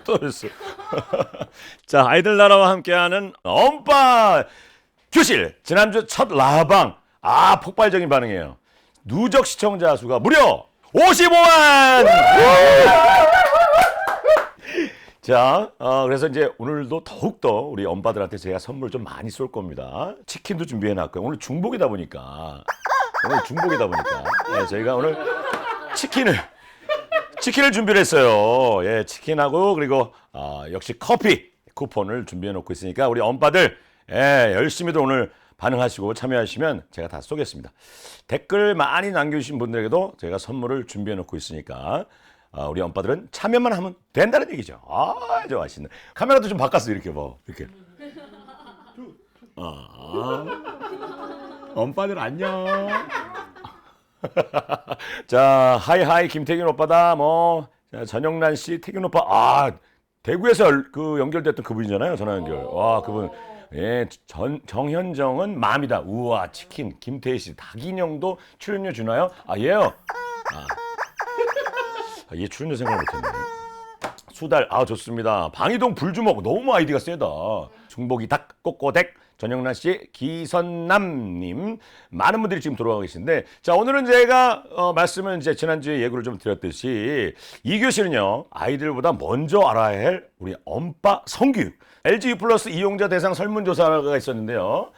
또 했어. 자, 아이들 나라와 함께하는 엄빠 교실. 지난주 첫 라방. 폭발적인 반응이에요. 누적 시청자 수가 무려 55만! 자, 그래서 이제 오늘도 더욱더 우리 엄빠들한테 제가 선물 좀 많이 쏠 겁니다. 치킨도 준비해놨고요. 오늘 중복이다 보니까. 네, 저희가 오늘 치킨을 준비를 했어요. 예, 치킨하고 그리고 역시 커피 쿠폰을 준비해 놓고 있으니까 우리 엄빠들 열심히들 오늘 반응하시고 참여하시면 제가 다 쏘겠습니다. 댓글 많이 남겨주신 분들에게도 제가 선물을 준비해 놓고 있으니까 우리 엄빠들은 참여만 하면 된다는 얘기죠. 아주 맛있네. 카메라도 좀 바꿨어 이렇게 뭐 이렇게. 엄빠들 안녕. 자, 하이하이 김태균 오빠다. 뭐 전영란 씨, 태균 오빠. 대구에서 그 연결됐던 그분이잖아요. 전화 연결. 와, 그분. 예, 정현정은 맘이다. 우와, 치킨. 김태희 씨, 닭인형도 출연료 주나요? 얘요. 얘 출연료 생각 못했네. 수달, 좋습니다. 방이동 불주먹, 너무 아이디가 세다. 중복이 닭, 꼬꼬댁, 전영란 씨, 기선남님, 많은 분들이 지금 들어가고 계신데, 자, 오늘은 제가 말씀은 이제 지난주에 예고를 좀 드렸듯이 이 교실은요, 아이들보다 먼저 알아야 할 우리 엄빠 성교육. LG U+ 이용자 대상 설문조사가 있었는데요.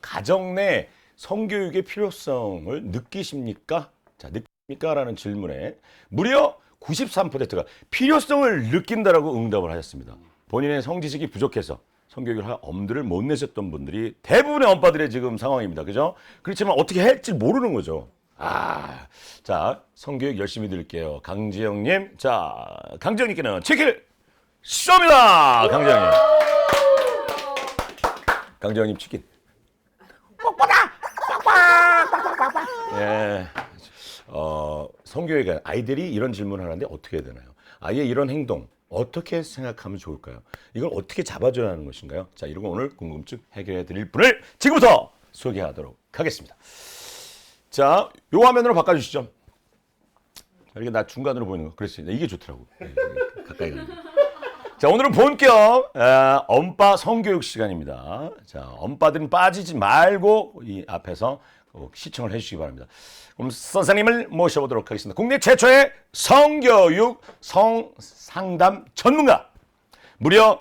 가정 내 성교육의 필요성을 느끼십니까? 자, 느낍니까? 라는 질문에 무려 93%가 필요성을 느낀다라고 응답을 하셨습니다. 본인의 성지식이 부족해서 성교육을 할 엄두를 못 내셨던 분들이 대부분의 엄빠들의 지금 상황입니다. 그죠? 그렇지만 어떻게 할지 모르는 거죠. 자, 성교육 열심히 드릴게요. 강지영님. 자, 강지영님께는 치킨 쏩니다! 강지영님. 강지영님 치킨. 예. 성교육에 아이들이 이런 질문을 하는데 어떻게 해야 되나요? 아이의 이런 행동 어떻게 생각하면 좋을까요? 이걸 어떻게 잡아줘야 하는 것인가요? 자, 이런 거 오늘 궁금증 해결해 드릴 분을 지금부터 소개하도록 하겠습니다. 자, 요 화면으로 바꿔주시죠. 이렇게 나 중간으로 보이는 거. 그렇지. 이게 좋더라고. 가까이 가는 거. 자, 오늘은 본격 엄빠 성교육 시간입니다. 자, 엄빠들은 빠지지 말고 이 앞에서 시청을 해주시기 바랍니다. 그럼 선생님을 모셔보도록 하겠습니다. 국내 최초의 성교육 성상담 전문가, 무려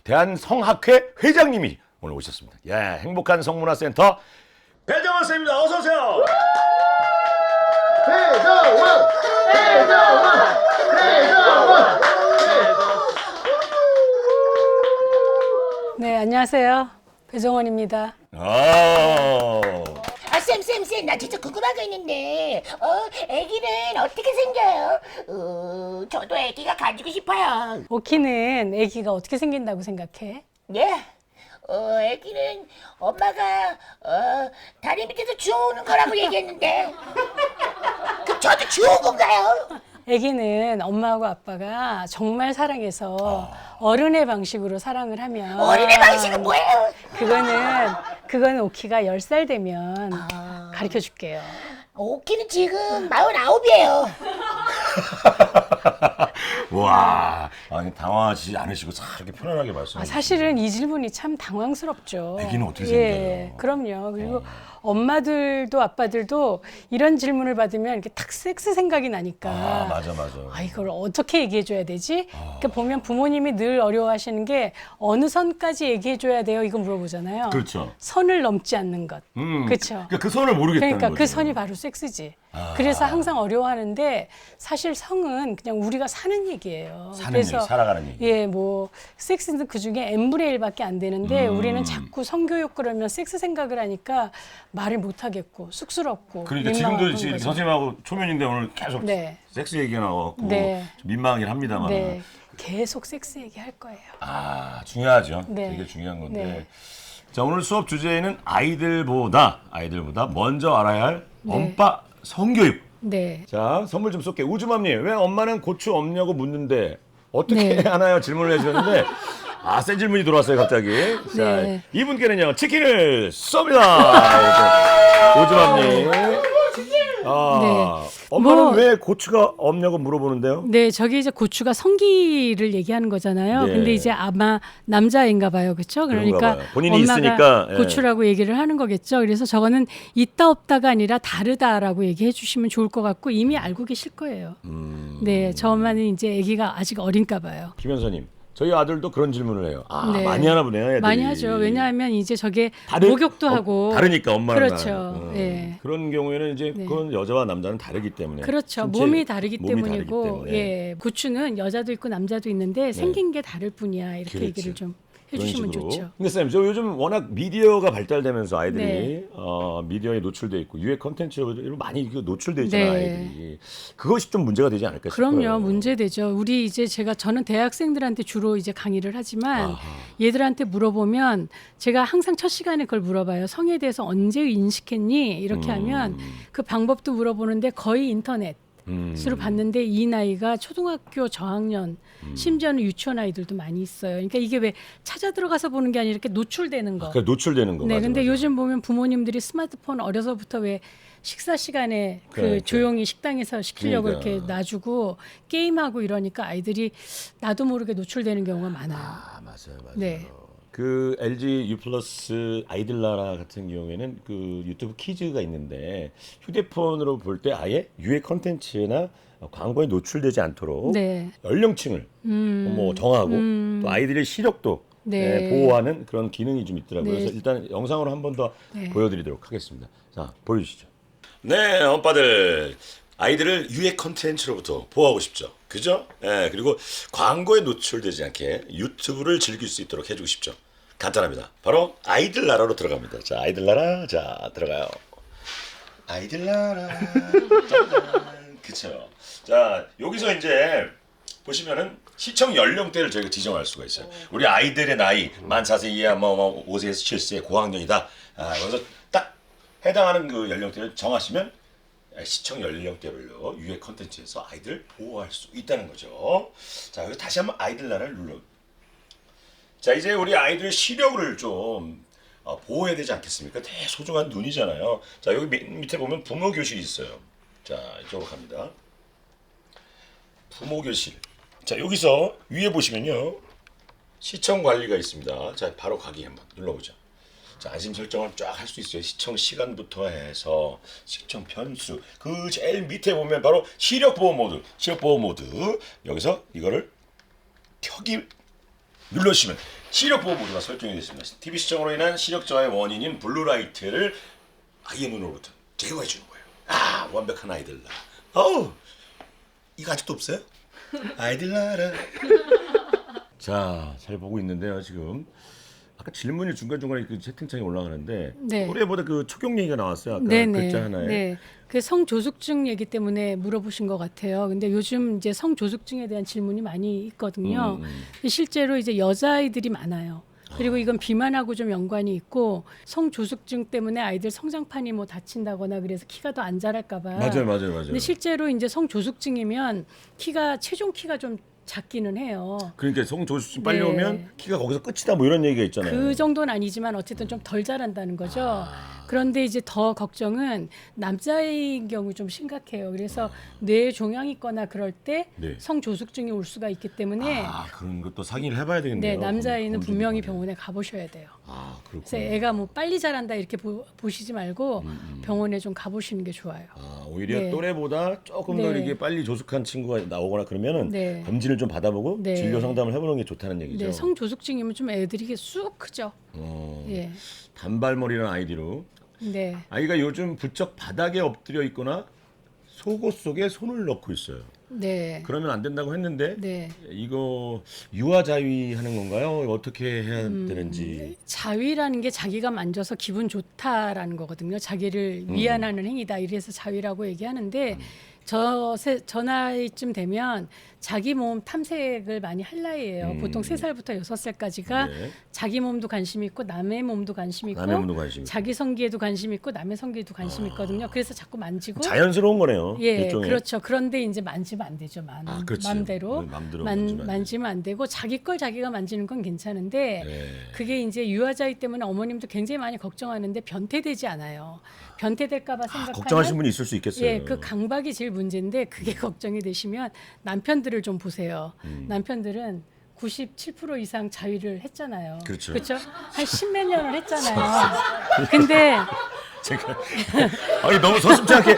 대한성학회 회장님이 오늘 오셨습니다. 예, 행복한 성문화센터 배정원 선생님입니다. 어서 오세요. 배정원. 네, 안녕하세요. 배정원입니다. 쌤, 나 진짜 궁금한 거 있는데, 애기는 어떻게 생겨요? 저도 애기가 가지고 싶어요. 오키는 아기가 어떻게 생긴다고 생각해? 예? 애기는 엄마가, 다리 밑에서 주워오는 거라고 얘기했는데, 그럼 저도 주워온 건가요? 아기는 엄마하고 아빠가 정말 사랑해서 어른의 방식으로 사랑을 하면 어린애 방식은 뭐예요? 그거는 오키가 10살 되면 가르쳐 줄게요. 오키는 지금 49이에요. 와, 당황하지 않으시고 이렇게 편안하게 말씀하시죠. 사실은 이 질문이 참 당황스럽죠. 아기는 어떻게 예, 생겨요? 그럼요. 그리고 엄마들도 아빠들도 이런 질문을 받으면 이렇게 탁 섹스 생각이 나니까. 맞아. 이걸 어떻게 얘기해 줘야 되지? 그러니까 보면 부모님이 늘 어려워하시는 게 어느 선까지 얘기해 줘야 돼요? 이거 물어보잖아요. 그렇죠. 선을 넘지 않는 것. 그렇죠. 그러니까 그 선을 모르겠다는 그러니까 거죠. 그 선이 바로 섹스지. 그래서 항상 어려워하는데 사실 성은 그냥 우리가 사는 얘기예요. 사는 얘기, 살아가는 얘기. 예, 뭐 섹스는 그 중에 n분의 1밖에 안 되는데 우리는 자꾸 성교육 그러면 섹스 생각을 하니까 말을 못 하겠고 쑥스럽고. 그러니까 민망하고 지금도 거죠. 선생님하고 초면인데 오늘 계속 네. 섹스 얘기가 나와갖고 네. 좀 민망하긴 합니다만. 네, 계속 섹스 얘기 할 거예요. 중요하죠. 네. 되게 중요한 건데. 네. 자, 오늘 수업 주제는 아이들보다 먼저 알아야 할 엄빠 성교육. 네. 자, 선물 좀 쏠게요. 우주맘님, 왜 엄마는 고추 없냐고 묻는데 어떻게 네. 하나요? 질문을 해주셨는데 센 질문이 들어왔어요, 갑자기. 자, 네. 이분께는요, 치킨을 쏩니다. 우주맘님. 네. 엄마는 뭐- 왜 고추가 없냐고 물어보는데요. 네, 저게 이제 고추가 성기를 얘기하는 거잖아요. 네. 근데 이제 아마 남자인가 봐요. 그렇죠? 그런가 그러니까 봐요. 본인이 엄마가 있으니까, 예. 고추라고 얘기를 하는 거겠죠. 그래서 저거는 있다 없다가 아니라 다르다라고 얘기해 주시면 좋을 것 같고 이미 알고 계실 거예요. 네, 저만은 이제 아기가 아직 어린가 봐요. 김현서님, 저희 아들도 그런 질문을 해요. 아, 네. 많이 하나 보네요. 애들이. 많이 하죠. 왜냐하면 이제 저게 다른- 목욕도 하고 다르니까 엄마랑 그렇죠. 나랑. 예. 그런 경우에는 이제 네. 그건 여자와 남자는 다르기 때문에 그렇죠. 신체 몸이 다르기 몸이 다르기 때문이고, 때문에. 예, 고추는 여자도 있고 남자도 있는데 생긴 게 다를 뿐이야. 이렇게 그렇죠. 얘기를 좀 그런 해주시면 식으로. 좋죠. 근데 쌤, 저 요즘 워낙 미디어가 발달되면서 아이들이 네. 미디어에 노출돼 있고 유해 컨텐츠로 많이 노출돼 있잖아요. 네. 아이들이. 그것이 좀 문제가 되지 않을까 그럼요, 싶어요. 문제되죠. 우리 이제 저는 대학생들한테 주로 이제 강의를 하지만 아하. 얘들한테 물어보면 제가 항상 첫 시간에 그걸 물어봐요. 성에 대해서 언제 인식했니? 이렇게 하면 그 방법도 물어보는데 거의 인터넷. 수로 봤는데 이 나이가 초등학교 저학년, 심지어는 유치원 아이들도 많이 있어요. 그러니까 이게 왜 찾아 들어가서 보는 게 아니라 이렇게 노출되는 거. 그러니까 노출되는 거. 네, 맞아, 근데 맞아. 요즘 보면 부모님들이 스마트폰 어려서부터 왜 식사 시간에 그러니까. 조용히 식당에서 시키려고 그러니까. 이렇게 놔주고 게임하고 이러니까 아이들이 나도 모르게 노출되는 경우가 많아요. 아, 맞아요, 맞아요. 네. 그 LG U 플러스 아이들나라 같은 경우에는 그 유튜브 키즈가 있는데 휴대폰으로 볼 때 아예 유해 컨텐츠나 광고에 노출되지 않도록 네. 연령층을 뭐 정하고 또 아이들의 시력도 네. 보호하는 그런 기능이 좀 있더라고요. 네. 그래서 일단 영상으로 한 번 더 네. 보여드리도록 하겠습니다. 자, 보여주시죠. 네, 엄빠들. 아이들을 유해 컨텐츠로부터 보호하고 싶죠. 그죠? 예, 그리고 광고에 노출되지 않게 유튜브를 즐길 수 있도록 해주고 싶죠. 간단합니다. 바로 아이들 나라로 들어갑니다. 자, 아이들 나라. 자, 들어가요. 아이들 나라. 짠. 그쵸. 자, 여기서 이제 보시면은 시청 연령대를 저희가 지정할 수가 있어요. 우리 아이들의 나이 만 4세 이하 뭐 5세에서 7세 고학년이다. 아, 그래서 딱 해당하는 그 연령대를 정하시면 시청 연령대별로 유해 컨텐츠에서 아이들을 보호할 수 있다는 거죠. 자, 그래서 다시 한번 아이들 나라를 눌러. 자, 이제 우리 아이들의 시력을 좀 보호해야 되지 않겠습니까? 되게 소중한 눈이잖아요. 자, 여기 밑에 보면 부모 교실이 있어요. 자, 이쪽으로 갑니다. 부모 교실. 자, 여기서 위에 보시면요. 시청 관리가 있습니다. 자, 바로 가기 한번 눌러보죠. 자, 안심 설정을 쫙 할 수 있어요. 시청 시간부터 해서 시청 편수. 그 제일 밑에 보면 바로 시력 보호 모드. 시력 보호 모드. 여기서 이거를 켜기 눌러주시면 시력 보호 모드가 설정이 됐습니다. TV 시청으로 인한 시력 저하의 원인인 블루라이트를 아이의 눈으로부터 제거해 주는 거예요. 아, 완벽한 아이들 나라. 어우, 이거 아직도 없어요? 아이들 나라. 자, 잘 보고 있는데요, 지금. 아까 질문이 중간중간에 그 채팅창에 올라가는데 네. 노래보다 그 초경 얘기가 나왔어요. 아까 네네. 글자 하나에. 네. 그 성조숙증 얘기 때문에 물어보신 것 같아요. 근데 요즘 이제 성조숙증에 대한 질문이 많이 있거든요. 근데 실제로 이제 여자아이들이 많아요. 그리고 이건 비만하고 좀 연관이 있고 성조숙증 때문에 아이들 성장판이 뭐 다친다거나 그래서 키가 더 안 자랄까 봐. 맞아요. 근데 실제로 이제 성조숙증이면 최종 키가 좀 작기는 해요. 그러니까 성조숙증 빨리 네. 오면 키가 거기서 끝이다 뭐 이런 얘기가 있잖아요. 그 정도는 아니지만 어쨌든 좀 덜 자란다는 거죠. 그런데 이제 더 걱정은 남자인 경우 좀 심각해요. 그래서 뇌에 종양이 있거나 그럴 때 네. 성조숙증이 올 수가 있기 때문에 아, 그런 것도 확인을 해봐야 되겠네요. 네, 남자아이는 검진 분명히 받아야. 병원에 가보셔야 돼요. 아, 그래서 그렇군요. 애가 뭐 빨리 자란다 이렇게 보시지 말고 병원에 좀 가보시는 게 좋아요. 아, 오히려 네. 또래보다 조금 더 네. 이게 빨리 조숙한 친구가 나오거나 그러면은 네. 검진을 좀 받아보고 네. 진료 상담을 해보는 게 좋다는 얘기죠. 네, 성조숙증이면 좀 애들이 이게 쑥 크죠. 예, 단발머리라는 아이디로 네. 아이가 요즘 부쩍 바닥에 엎드려 있거나 속옷 속에 손을 넣고 있어요. 네. 그러면 안 된다고 했는데 네. 이거 유아자위 하는 건가요? 어떻게 해야 되는지. 자위라는 게 자기가 만져서 기분 좋다라는 거거든요. 자기를 위안하는 행위다. 이래서 자위라고 얘기하는데 저 나이쯤 되면 자기 몸 탐색을 많이 할 나이예요. 보통 3살부터 6살까지가 네. 자기 몸도 관심 있고 남의 몸도 관심 있고 남의 몸도 관심 있고. 자기 성기에도 관심 있고 남의 성기에도 관심 있거든요. 그래서 자꾸 만지고 자연스러운 거네요. 예, 일종의. 그렇죠. 그런데 이제 만지면 안 되죠. 그렇지. 맘대로 맘대로 만지면 안 되고 자기 걸 자기가 만지는 건 괜찮은데 네. 그게 이제 유아자이기 때문에 어머님도 굉장히 많이 걱정하는데 변태되지 않아요. 변태될까봐 생각하면 걱정하시는 분이 있을 수 있겠어요. 예, 그 강박이 제일 문제인데 그게 걱정이 되시면 남편들을 좀 보세요. 남편들은 97% 이상 자위를 했잖아요. 그렇죠. 한 10몇 년을 했잖아요. 근데 제가 아니 너무 서슴지 않게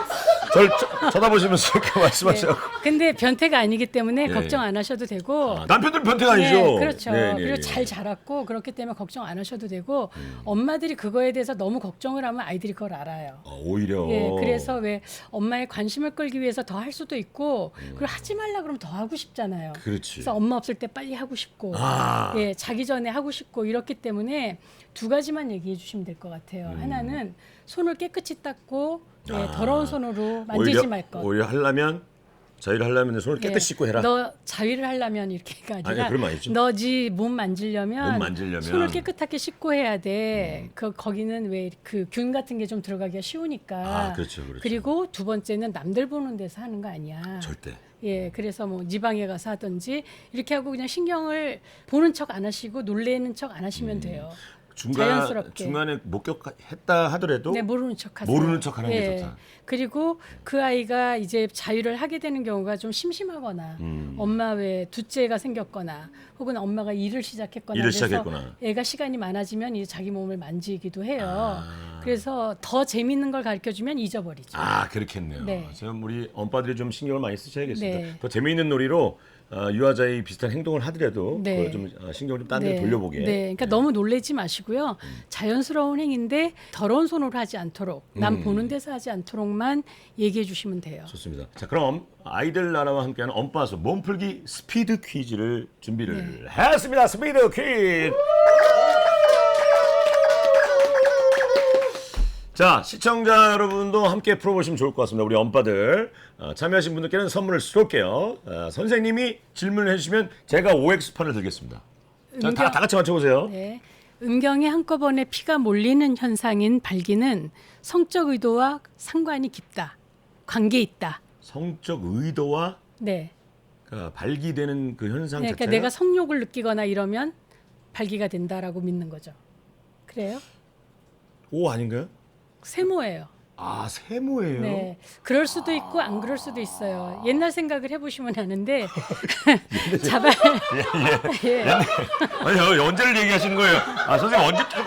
절 쳐다보시면서 이렇게 말씀하셔. 근데 변태가 아니기 때문에 예. 걱정 안 하셔도 되고 남편들 변태가 아니죠. 네, 그렇죠. 네, 네, 그리고 네. 잘 자랐고 그렇기 때문에 걱정 안 하셔도 되고 엄마들이 그거에 대해서 너무 걱정을 하면 아이들이 그걸 알아요. 오히려. 예, 그래서 왜 엄마의 관심을 끌기 위해서 더 할 수도 있고 그리고 하지 말라 그러면 더 하고 싶잖아요. 그렇지. 그래서 엄마 없을 때 빨리 하고 싶고 아. 예, 자기 전에 하고 싶고 이렇기 때문에 두 가지만 얘기해 주시면 될 것 같아요. 하나는 손을 깨끗이 닦고 예, 더러운 손으로 만지지 말 것. 오히려 하려면 자위를 하려면 손을 깨끗이 씻고 해라. 너 자위를 하려면 이렇게가 아니라 그런 거 아니죠. 너지 몸 만지려면 손을 깨끗하게 씻고 해야 돼. 거기는 왜 그 균 같은 게 좀 들어가기가 쉬우니까. 그렇죠, 그렇죠. 그리고 두 번째는 남들 보는 데서 하는 거 아니야. 절대. 예, 그래서 뭐 네 방에 가서 하든지 이렇게 하고 그냥 신경을 보는 척 안 하시고 놀래는 척 안 하시면 돼요. 자연스럽게. 중간에 목격했다 하더라도 네, 모르는 척 하세요. 모르는 척 하는 게 좋다. 그리고 그 아이가 이제 자유를 하게 되는 경우가 좀 심심하거나 엄마 왜 둘째가 생겼거나 혹은 엄마가 일을 시작했거나 일을 그래서 시작했구나. 애가 시간이 많아지면 이제 자기 몸을 만지기도 해요. 그래서 더 재밌는 걸 가르쳐 주면 잊어버리죠. 그렇겠네요. 네. 지금 우리 엄빠들이 좀 신경을 많이 쓰셔야겠습니다. 네. 더 재미있는 놀이로 유아자의 비슷한 행동을 하더라도 네. 그걸 좀 신경을 좀 딴 데 돌려보게. 네, 그러니까 너무 놀래지 마시고요. 자연스러운 행위인데 더러운 손으로 하지 않도록, 남 보는 데서 하지 않도록만 얘기해 주시면 돼요. 좋습니다. 자, 그럼 아이들 나라와 함께하는 엄빠수 몸풀기 스피드 퀴즈를 준비를 했습니다. 스피드 퀴즈. 자, 시청자 여러분도 함께 풀어보시면 좋을 것 같습니다. 우리 엄빠들 참여하신 분들께는 선물을 쏠게요. 선생님이 질문을 해주시면 제가 OX판을 들겠습니다. 자, 다 같이 맞춰보세요. 네. 음경에 한꺼번에 피가 몰리는 현상인 발기는 성적 의도와 상관이 깊다. 관계 있다. 성적 의도와 네. 발기되는 그 현상 그러니까 자체가 내가 성욕을 느끼거나 이러면 발기가 된다라고 믿는 거죠. 그래요? O 아닌가요? 세모예요. 세모예요? 네. 그럴 수도 있고 안 그럴 수도 있어요. 옛날 생각을 해보시면 아는데 자발 예. 아니, 언제를 얘기하시는 거예요? 선생님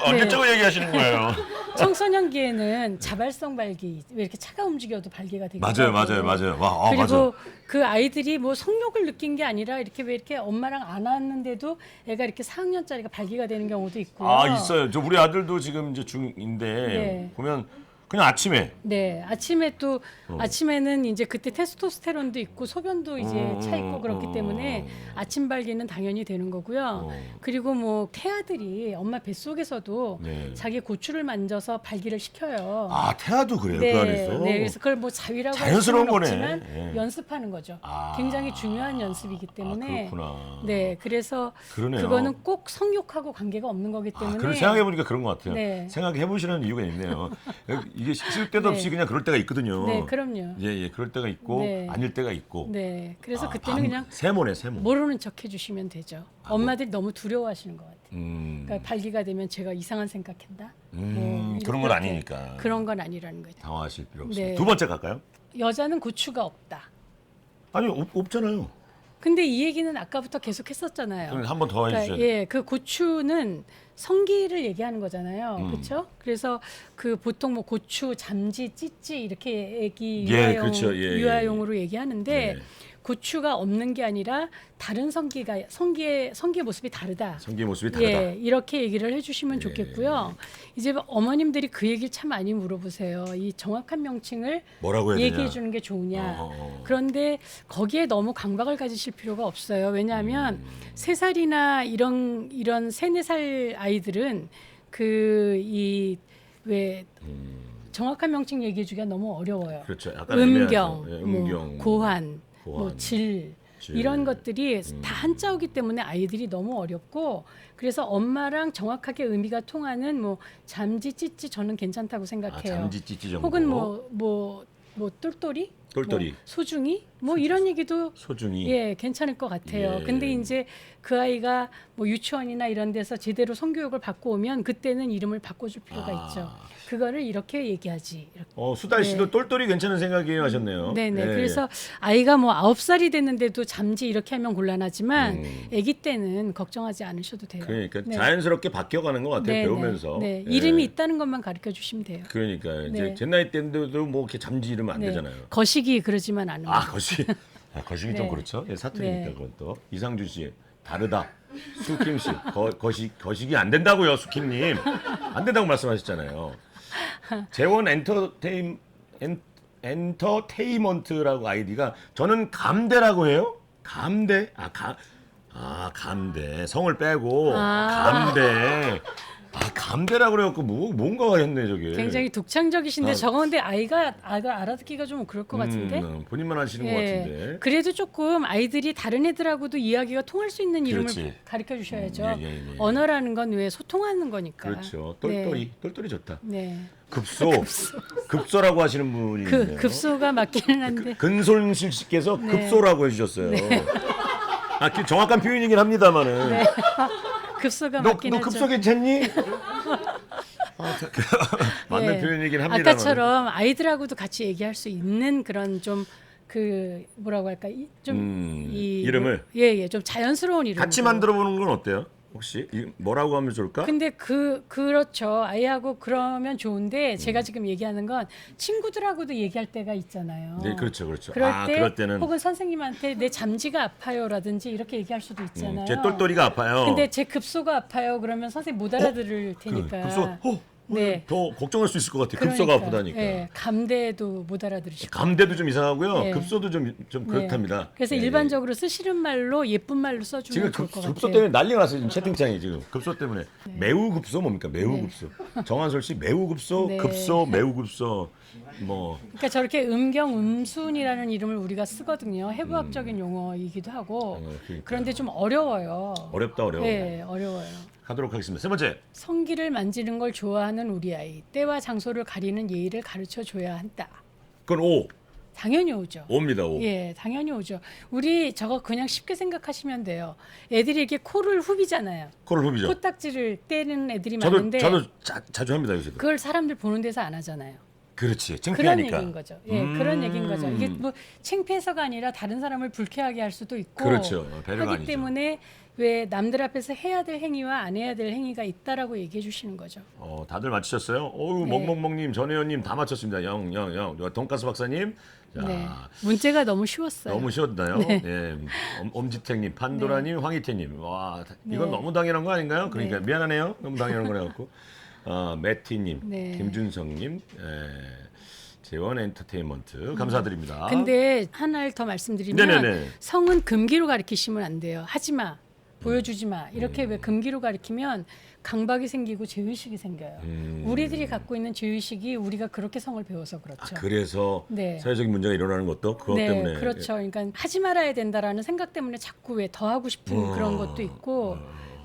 언제적으로 얘기하시는 거예요? 청소년기에는 자발성 발기 왜 이렇게 차가 움직여도 발기가 되기도 맞아요. 하고. 와, 그리고 맞아요. 그 아이들이 뭐 성욕을 느낀 게 아니라 이렇게 왜 이렇게 엄마랑 안 왔는데도 애가 이렇게 4학년짜리가 발기가 되는 경우도 있고요. 있어요. 저 우리 아들도 지금 이제 중2인데 네. 보면 그냥 아침에 네, 아침에 또 아침에는 이제 그때 테스토스테론도 있고 소변도 이제 차 있고 그렇기 때문에 아침 발기는 당연히 되는 거고요. 그리고 뭐 태아들이 엄마 뱃속에서도 네. 자기 고추를 만져서 발기를 시켜요. 태아도 그래요? 그 안에서? 네, 그래서 그걸 뭐 자위라고 할 자연스러운 수는 거네. 없지만 예. 연습하는 거죠. 굉장히 중요한 연습이기 때문에. 그렇구나. 네, 그래서 그러네요. 그거는 꼭 성욕하고 관계가 없는 거기 때문에. 그걸 생각해보니까 그런 것 같아요. 네. 생각해보시는 이유가 있네요. 이게 쉴 때도 없이 네. 그냥 그럴 때가 있거든요. 네, 그럼요. 예, 그럴 때가 있고 네. 아닐 때가 있고. 네, 그래서 그때는 그냥 세모네, 세모. 모르는 척 해주시면 되죠. 엄마들이 너무 두려워하시는 것 같아요. 그러니까 발기가 되면 제가 이상한 생각한다. 그런 건 아니니까. 그런 건 아니라는 거죠. 당황하실 필요 없습니다. 네. 두 번째 갈까요? 여자는 고추가 없다. 아니, 없잖아요. 근데 이 얘기는 아까부터 계속 했었잖아요. 한 번 더 해주셔야 돼요. 예, 그 고추는 성기를 얘기하는 거잖아요. 그렇죠? 그래서 그 보통 뭐 고추, 잠지, 찌찌 이렇게 애기 예, 그렇죠. 예, 유아용으로 얘기하는데 네. 고추가 없는 게 아니라 다른 성기의 모습이 다르다. 성기의 모습이 다르다. 예, 이렇게 얘기를 해주시면 좋겠고요. 이제 어머님들이 그 얘기를 참 많이 물어보세요. 이 정확한 명칭을 뭐라고 해야 되냐? 얘기해 주는 게 좋으냐. 그런데 거기에 너무 강박을 가지실 필요가 없어요. 왜냐하면 3살이나 이런 3, 4살 아이들은 왜 정확한 명칭 얘기해 주기가 너무 어려워요. 그렇죠. 약간 음경, 애매하죠. 예, 뭐 음경, 고환, 뭐 질, 그렇지. 이런 것들이 다 한자어기 때문에 아이들이 너무 어렵고 그래서 엄마랑 정확하게 의미가 통하는 뭐 잠지 찌찌 저는 괜찮다고 생각해요. 잠지 찌찌 정도. 혹은 뭐 똘똘이? 똘똘이. 뭐 소중이? 뭐 이런 얘기도 소중이. 예, 괜찮을 것 같아요. 예. 근데 이제 그 아이가 뭐 유치원이나 이런 데서 제대로 성교육을 받고 오면 그때는 이름을 바꿔줄 필요가 있죠. 그거를 이렇게 얘기하지. 이렇게. 수달 씨도 네. 똘똘이 괜찮은 생각이에요 하셨네요. 네네. 예. 그래서 아이가 뭐 9살이 됐는데도 잠지 이렇게 하면 곤란하지만 아기 때는 걱정하지 않으셔도 돼요. 그러니까 네. 자연스럽게 바뀌어가는 것 같아요. 네네. 배우면서. 네. 예. 이름이 있다는 것만 가르쳐 주시면 돼요. 그러니까 이제 네. 제 나이 때인데도 뭐 이렇게 잠지 이러면 안 네. 되잖아요. 거시기 그러지만 않으면. 거시기. 거시기 좀 네. 그렇죠. 예, 사투리니까 네. 그건 또. 이상준 씨 다르다. 수킴 씨 거시기 안 된다고요, 수킴님. 안 된다고 말씀하셨잖아요. 재원 엔터테인먼트라고 아이디가 저는 감대라고 해요. 감대. 감대. 성을 빼고 감대. 감대라고 그래갖고 뭔가 했네 저게. 굉장히 독창적이신데 저거 근데 아이가 알아듣기가 좀 그럴 것 같은데. 본인만 하시는 것 같은데. 그래도 조금 아이들이 다른 애들하고도 이야기가 통할 수 있는 이름을 그렇지. 가르쳐 주셔야죠. 예. 언어라는 건 왜 소통하는 거니까. 그렇죠. 네. 똘똘이 좋다. 네. 급소라고 하시는 분이 있네요. 급소가 맞기는 한데. 근손실 씨께서 네. 급소라고 해주셨어요. 정확한 표현이긴 합니다만은. 네. 급소가 너 맞긴 하죠. 급소 괜찮니? 맞는 네. 표현이긴 합니다만. 아까처럼 아이들하고도 같이 얘기할 수 있는 그런 좀 그 뭐라고 할까 이 이름을 좀 자연스러운 이름 같이 만들어보는 건 어때요? 혹시 뭐라고 하면 좋을까? 근데 그렇죠. 아이하고 그러면 좋은데 제가 지금 얘기하는 건 친구들하고도 얘기할 때가 있잖아요. 네, 그렇죠. 그럴 때는 혹은 선생님한테 내 잠지가 아파요라든지 이렇게 얘기할 수도 있잖아요. 제 똘똘이가 아파요. 근데 제 급소가 아파요. 그러면 선생님 못 알아들을 테니까. 급소. 네. 더 걱정할 수 있을 것 같아요. 급소가 아프다니까. 네, 감대도 못 알아들으시고. 감대도 좀 이상하고요. 네. 급소도 좀 그렇답니다. 그래서 예, 일반적으로 쓰시는 말로 예쁜 말로 써주면 지금 좋을 것 급소 같아요. 때문에 난리가 났어요. 지금 채팅창이 지금 급소 때문에 매우 급소 뭡니까? 매우 급소. 정한솔 씨 매우 급소, 네. 급소, 매우 급소. 뭐 그러니까 저렇게 음경음순이라는 이름을 우리가 쓰거든요. 해부학적인 용어이기도 하고. 그러니까요. 그런데 좀 어려워요. 어렵다 어려워. 네, 어려워요. 하도록 하겠습니다. 세 번째. 성기를 만지는 걸 좋아하는 우리 아이. 때와 장소를 가리는 예의를 가르쳐 줘야 한다. 그건 5. 당연히 오죠. 5입니다. 5. 예, 당연히 오죠. 우리 저거 그냥 쉽게 생각하시면 돼요. 애들이 이렇게 코를 후비잖아요. 코를 후비죠. 코딱지를 떼는 애들이 많은데 저도 자주 합니다 요새도. 그걸 사람들 보는 데서 안 하잖아요. 그렇지. 그런 창피하니까. 얘기인 거죠. 예, 그런 얘기인 거죠. 이게 뭐 창피해서가 아니라 다른 사람을 불쾌하게 할 수도 있고 그렇죠. 배려가 하기 아니죠. 때문에 왜 남들 앞에서 해야 될 행위와 안 해야 될 행위가 있다라고 얘기해 주시는 거죠. 다들 맞히셨어요? 어우, 네. 멍멍멍님, 전혜연님 다 맞췄습니다. 영. 돈가스 박사님. 자, 네. 문제가 너무 쉬웠어요. 너무 쉬웠나요? 네. 예. 엄지택님, 판도라님, 황희태님. 와, 이건 네. 너무 당연한 거 아닌가요? 그러니까 네. 미안하네요. 너무 당연한 거래갖고. 매티님, 네. 김준성님, 재원 엔터테인먼트 감사드립니다. 근데 하나를 더 말씀드리면 네네네. 성은 금기로 가르치시면 안 돼요. 하지 마. 보여주지 마. 이렇게 왜 금기로 가르치면 강박이 생기고 죄의식이 생겨요. 우리들이 갖고 있는 죄의식이 우리가 그렇게 성을 배워서 그렇죠. 그래서 네. 사회적인 문제가 일어나는 것도 그것 네, 때문에. 그렇죠. 그러니까 하지 말아야 된다라는 생각 때문에 자꾸 왜 더 하고 싶은 그런 것도 있고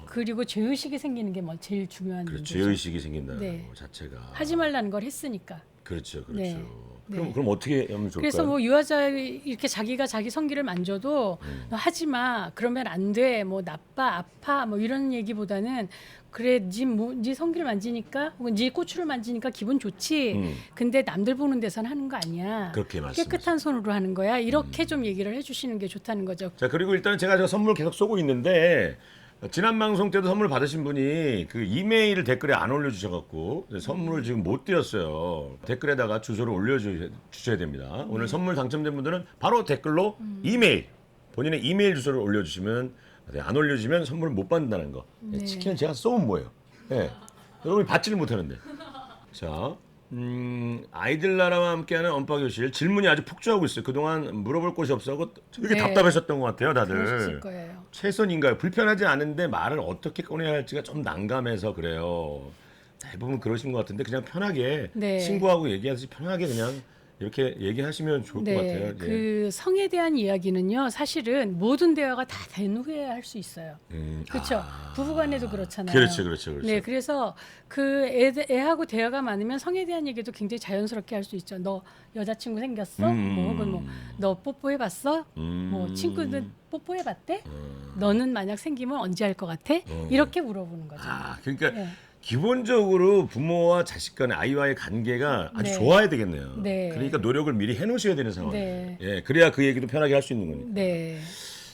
그리고 죄의식이 생기는 게 뭐 제일 중요한 그렇죠. 문제죠. 죄의식이 생긴다는 네. 거 자체가. 하지 말라는 걸 했으니까. 그렇죠. 네. 그럼 어떻게 하면 좋을까요? 그래서 뭐 유아자 이렇게 자기가 자기 성기를 만져도 너 하지 마. 그러면 안 돼. 뭐 나빠, 아파. 뭐 이런 얘기보다는 그래, 네 성기를 만지니까 혹은 네 고추를 만지니까 기분 좋지. 근데 남들 보는 데서는 하는 거 아니야. 그렇게 말씀하세요. 깨끗한 손으로 하는 거야. 이렇게 좀 얘기를 해주시는 게 좋다는 거죠. 자, 그리고 일단 제가 저 선물 계속 쏘고 있는데 지난 방송 때도 선물 받으신 분이 그 이메일을 댓글에 안 올려주셔갖고 선물을 지금 못 드렸어요. 댓글에다가 주소를 올려주셔야 됩니다. 오늘 선물 당첨된 분들은 바로 댓글로 이메일, 본인의 이메일 주소를 올려주시면, 안 올려주시면 선물을 못 받는다는 거. 네. 치킨은 제가 쏘면 뭐예요? 예. 여러분이 받지를 못하는데. 자, 아이들 나라와 함께하는 언박교실 질문이 아주 폭주하고 있어요. 그동안 물어볼 곳이 없어서 되게 네. 답답하셨던 것 같아요, 다들. 그러셨을 거예요. 최선인가요? 불편하지 않은데 말을 어떻게 꺼내야 할지가 좀 난감해서 그래요. 대부분 그러신 것 같은데 그냥 편하게 네. 친구하고 얘기하듯이 편하게 그냥 이렇게 얘기하시면 좋을 것 같아요. 예. 그 성에 대한 이야기는요, 사실은 모든 대화가 다 된 후에 할 수 있어요. 그렇죠. 부부간에도 그렇잖아요. 그렇죠. 네, 그래서 애하고 대화가 많으면 성에 대한 얘기도 굉장히 자연스럽게 할 수 있죠. 너 여자친구 생겼어? 뭐 혹은 뭐 너 뽀뽀해봤어? 뭐 친구들 뽀뽀해봤대? 너는 만약 생기면 언제 할 것 같아? 이렇게 물어보는 거죠. 그러니까 네. 기본적으로 부모와 자식 간의 아이와의 관계가 아주 네. 좋아야 되겠네요. 네. 그러니까 노력을 미리 해놓으셔야 되는 상황이에요. 네. 예, 그래야 그 얘기도 편하게 할 수 있는 거니까. 네.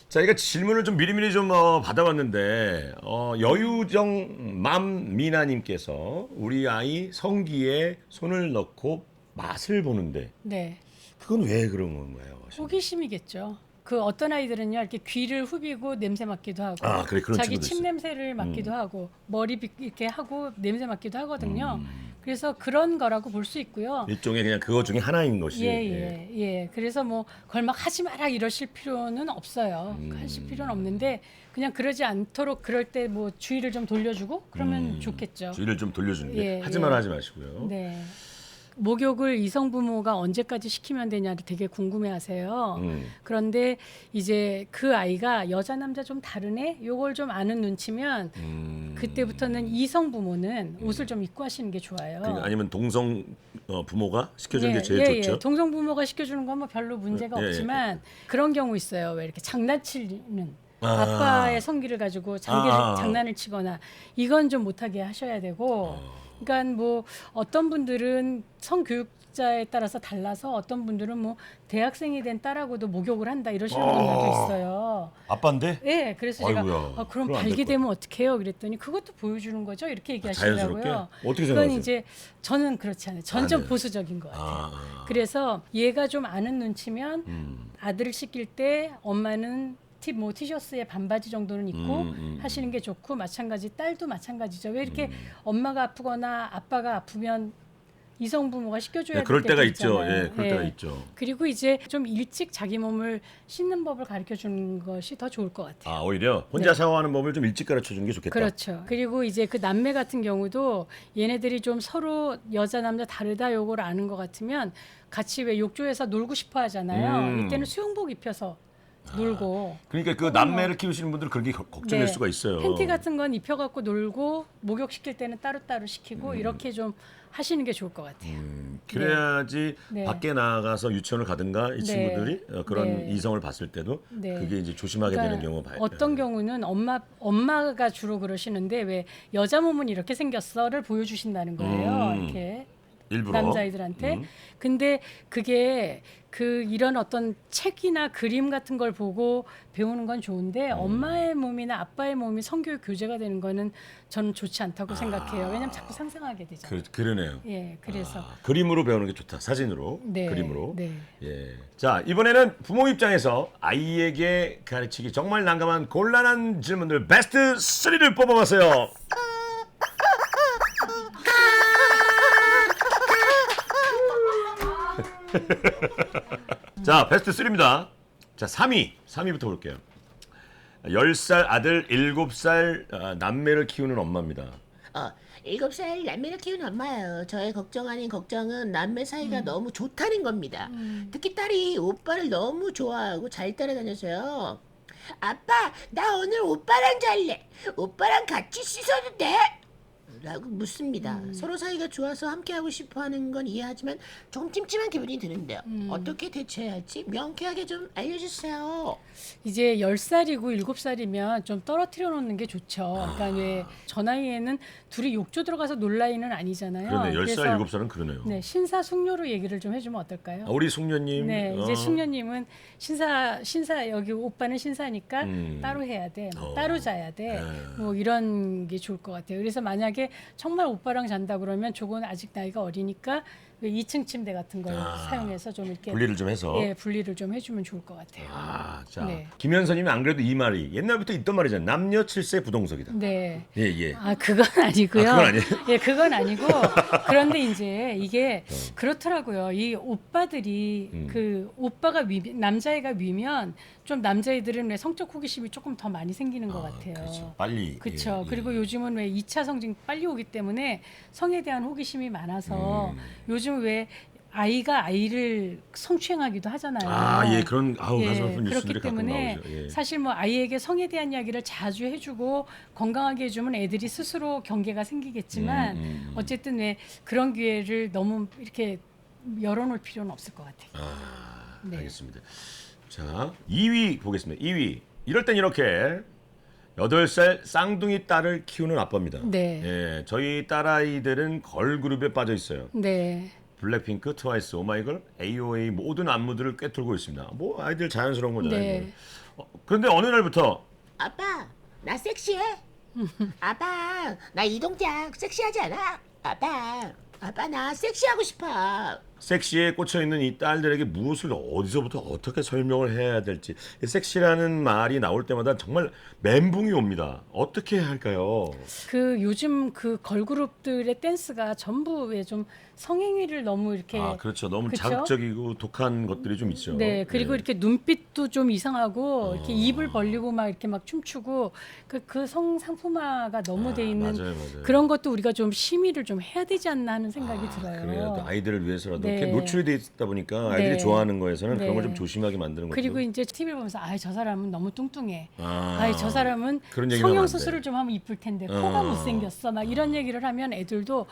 자, 이거 질문을 좀 미리미리 좀 받아봤는데 여유정 맘미나님께서 우리 아이 성기에 손을 넣고 맛을 보는데 네. 그건 왜 그런 건가요? 호기심이겠죠. 그 어떤 아이들은요 이렇게 귀를 후비고 냄새 맡기도 하고 그래, 그런 자기 친구도 침 있어요. 냄새를 맡기도 하고 머리 이렇게 하고 냄새 맡기도 하거든요. 그래서 그런 거라고 볼 수 있고요. 일종의 그냥 그거 중에 하나인 것이. 예. 그래서 뭐 그걸 막 하지 마라 이러실 필요는 없어요. 하실 필요는 없는데 그냥 그러지 않도록 그럴 때 뭐 주의를 좀 돌려주고 그러면 좋겠죠. 주의를 좀 돌려주는 게 예, 하지 예. 마라 하지 마시고요. 네. 목욕을 이성 부모가 언제까지 시키면 되냐를 되게 궁금해하세요. 그런데 이제 그 아이가 여자 남자 좀 다르네, 요걸 좀 아는 눈치면 그때부터는 이성 부모는 옷을 좀 입고 하시는 게 좋아요. 그러니까 아니면 동성 부모가 시켜주는 게 제일 좋죠. 동성 부모가 시켜주는 건 뭐 별로 문제가 예, 예. 없지만 그런 경우 있어요. 왜 이렇게 장난치는 아빠의 성기를 가지고 장난을 치거나 이건 좀 못하게 하셔야 되고. 그러니까 뭐 어떤 분들은 성교육자에 따라서 달라서 어떤 분들은 뭐 대학생이 된 딸하고도 목욕을 한다 이러시는 분들도 있어요. 아빠인데? 네, 그래서 아이고야. 제가 그럼 그럼 안될 발기되면 어떡해요? 그랬더니 그것도 보여주는 거죠. 이렇게 얘기하시더라고요. 자연스럽게? 어떻게 그건 생각하세요? 이제 저는 그렇지 않아요. 전 좀 네. 보수적인 것 같아요. 그래서 얘가 좀 아는 눈치면 아들을 시킬 때 엄마는 뭐 티셔츠에 반바지 정도는 입고 하시는 게 좋고 마찬가지 딸도 마찬가지죠. 왜 이렇게 엄마가 아프거나 아빠가 아프면 이성 부모가 시켜줘야 될 그럴 때가 때도 있죠. 있잖아요. 예, 그럴 때가 있죠. 그리고 이제 좀 일찍 자기 몸을 씻는 법을 가르쳐 주는 것이 더 좋을 것 같아요. 오히려 혼자 샤워하는 법을 좀 일찍 가르쳐 주는 게 좋겠다. 그렇죠. 그리고 이제 그 남매 같은 경우도 얘네들이 좀 서로 여자 남자 다르다 요걸 아는 것 같으면 같이 왜 욕조에서 놀고 싶어 하잖아요. 이때는 수영복 입혀서 놀고. 그러니까 그 남매를 키우시는 분들은 그런 게 걱정될 수가 있어요. 팬티 같은 건 입혀갖고 놀고 목욕 시킬 때는 따로따로 시키고 이렇게 좀 하시는 게 좋을 것 같아요. 그래야지 네. 밖에 나가서 유치원을 가든가 이 친구들이 그런 네. 이성을 봤을 때도 네. 그게 이제 조심하게 되는 경우가 봐요. 어떤 경우는 엄마가 주로 그러시는데 왜 여자 몸은 이렇게 생겼어를 보여주신다는 거예요. 이렇게 일부러 남자아이들한테. 근데 그게 이런 어떤 책이나 그림 같은 걸 보고 배우는 건 좋은데 엄마의 몸이나 아빠의 몸이 성교육 교재가 되는 거는 저는 좋지 않다고 생각해요. 왜냐면 자꾸 상상하게 되잖아요. 그러네요. 예, 그래서 그림으로 배우는 게 좋다. 사진으로, 네, 그림으로. 네. 예. 자, 이번에는 부모 입장에서 아이에게 가르치기 정말 난감한 곤란한 질문들 베스트 3를 뽑아봤어요. 자, 베스트 3입니다. 자, 3위부터 볼게요. 10살 아들, 7살 남매를 키우는 엄마입니다. 7살 남매를 키우는 엄마예요. 저의 걱정 아닌 걱정은 남매 사이가 너무 좋다는 겁니다. 특히 딸이 오빠를 너무 좋아하고 잘 따라다녀서요. 아빠, 나 오늘 오빠랑 잘래. 오빠랑 같이 씻어도 돼? 라고 묻습니다. 서로 사이가 좋아서 함께하고 싶어하는 건 이해하지만 조금 찜찜한 기분이 드는데요. 어떻게 대처해야 할지 명쾌하게 좀 알려주세요. 이제 10살이고 7살이면 좀 떨어뜨려 놓는 게 좋죠. 그러니까 왜 저 나이에는 둘이 욕조 들어가서 놀 나이는 아니잖아요. 그러네. 10살, 그래서 7살은 그러네요. 네, 신사숙녀로 얘기를 좀 해주면 어떨까요? 우리 숙녀님. 네, 이제 숙녀님은 신사 여기 오빠는 신사니까 따로 해야 돼, 뭐 따로 자야 돼, 뭐 이런 게 좋을 것 같아요. 그래서 만약에 정말 오빠랑 잔다 그러면 저건 아직 나이가 어리니까 왜 2층 침대 같은 걸 사용해서 좀 이렇게 분리를 좀 해서. 예, 분리를 좀 해주면 좋을 것 같아요. 자, 네. 김현선님이 안 그래도 이 말이 옛날부터 있던 말이잖아요. 남녀 7세 부동석이다. 네. 예. 그건 아니고요. 그건 아니에요? 예, 그건 아니고. 그런데 이제 이게 그렇더라고요. 이 오빠들이 오빠가 남자애가 위면 좀 남자애들은 왜 성적 호기심이 조금 더 많이 생기는 것 같아요. 그렇죠. 빨리. 그렇죠. 예. 그리고 요즘은 왜 2차 성징 빨리 오기 때문에 성에 대한 호기심이 많아서 요즘 왜 아이가 아이를 성추행하기도 하잖아요. 아, 예, 그런 가슴 예, 아픈 뉴스들이 그렇기 가끔 때문에 나오죠. 예. 사실 뭐 아이에게 성에 대한 이야기를 자주 해주고 건강하게 해주면 애들이 스스로 경계가 생기겠지만 어쨌든 왜 그런 기회를 너무 이렇게 열어놓을 필요는 없을 것 같아요. 아, 네. 알겠습니다. 자, 2위 보겠습니다. 2위. 이럴 땐 이렇게 8살 쌍둥이 딸을 키우는 아빠입니다. 네. 예, 저희 딸아이들은 걸그룹에 빠져 있어요. 네. 블랙핑크, 트와이스, 오마이걸, AOA 모든 안무들을 꿰뚫고 있습니다. 뭐 아이들 자연스러운 거잖아요. 네. 그런데 어느 날부터 아빠, 나 섹시해? 아빠, 나 이동장 섹시하지 않아? 아빠 나 섹시하고 싶어. 섹시에 꽂혀 있는 이 딸들에게 무엇을 어디서부터 어떻게 설명을 해야 될지, 이 섹시라는 말이 나올 때마다 정말 멘붕이 옵니다. 어떻게 해야 할까요? 그 요즘 그 걸그룹들의 댄스가 전부 왜 좀 성행위를 너무 이렇게 아, 그렇죠. 너무 그쵸? 자극적이고 독한 것들이 좀 있죠. 네, 그리고 예. 이렇게 눈빛도 좀 이상하고 이렇게 입을 벌리고 막 이렇게 막 춤추고 그 성상품화가 너무 돼 있는 맞아요, 맞아요. 그런 것도 우리가 좀 심의를 좀 해야 되지 않나 하는 생각이 들어요. 그래요. 또 아이들을 위해서라도 네. 이렇게 노출이 돼 있다 보니까 아이들이 네. 좋아하는 거에서는 그런 걸 좀 네. 조심하게 만드는 거죠. 그리고 이제 TV를 보면서 저 사람은 너무 뚱뚱해. 아, 저 사람은 그런 얘기 하면 안 돼. 성형수술을 좀 하면 이쁠 텐데 코가 못생겼어. 막 이런 얘기를 하면 애들도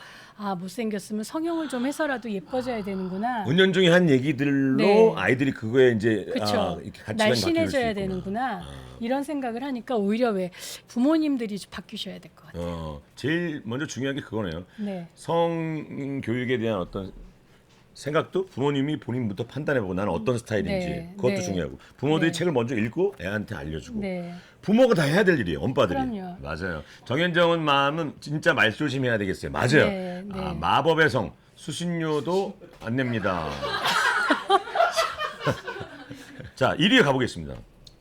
못생겼으면 성형을 좀 해서라도 예뻐져야 되는구나. 은연중에 한 얘기들로 네. 아이들이 그거에 이제 그렇죠. 이렇게 가치관이 날씬해져야 바뀔 수 있구나. 되는구나. 이런 생각을 하니까 오히려 왜 부모님들이 좀 바뀌셔야 될 것 같아요. 제일 먼저 중요한 게 그거네요. 네. 성 교육에 대한 어떤 생각도 부모님이 본인부터 판단해보고 나는 어떤 스타일인지 네, 그것도 네. 중요하고 부모들이 네. 책을 먼저 읽고 애한테 알려주고 네. 부모가 다 해야 될 일이에요. 엄빠들이. 그럼요. 맞아요. 정현정은 마음은 진짜 말 조심해야 되겠어요. 맞아요. 네, 네. 마법의 성 수신료도 안 냅니다. 자, 1위에 가보겠습니다.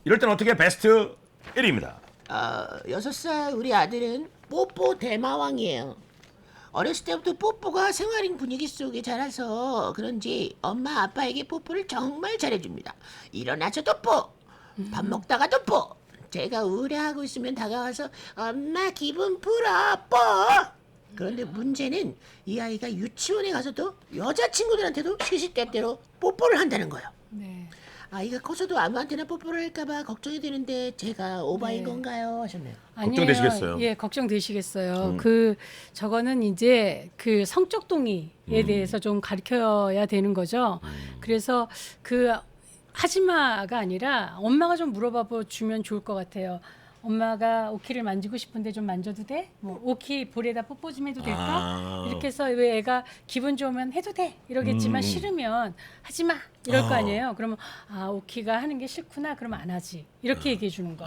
이럴 땐 어떻게 베스트 1위입니다. 6살 우리 아들은 뽀뽀 대마왕이에요. 어렸을 때부터 뽀뽀가 생활인 분위기 속에 자라서 그런지 엄마 아빠에게 뽀뽀를 정말 잘해줍니다. 일어나서도 뽀, 밥 먹다가도 뽀. 제가 우울해하고 있으면 다가와서 엄마 기분 풀어 뽀. 그런데 문제는 이 아이가 유치원에 가서도 여자친구들한테도 시시때때로 뽀뽀를 한다는 거예요. 네. 아이가 커서도 아무한테나 뽀뽀를 할까봐 걱정이 되는데 제가 오바인 네. 건가요? 하셨네요. 걱정되시겠어요? 예, 걱정되시겠어요. 그 저거는 이제 그 성적 동의에 대해서 좀 가르쳐야 되는 거죠. 그래서 그 하지마가 아니라 엄마가 좀 물어봐 주면 좋을 것 같아요. 엄마가 오키를 만지고 싶은데 좀 만져도 돼? 뭐 오키 볼에다 뽀뽀 좀 해도 될까? 이렇게 해서 왜 애가 기분 좋으면 해도 돼 이러겠지만 싫으면 하지 마 이럴 거 아니에요. 그러면 오키가 하는 게 싫구나 그러면 안 하지 이렇게 얘기해 주는 거.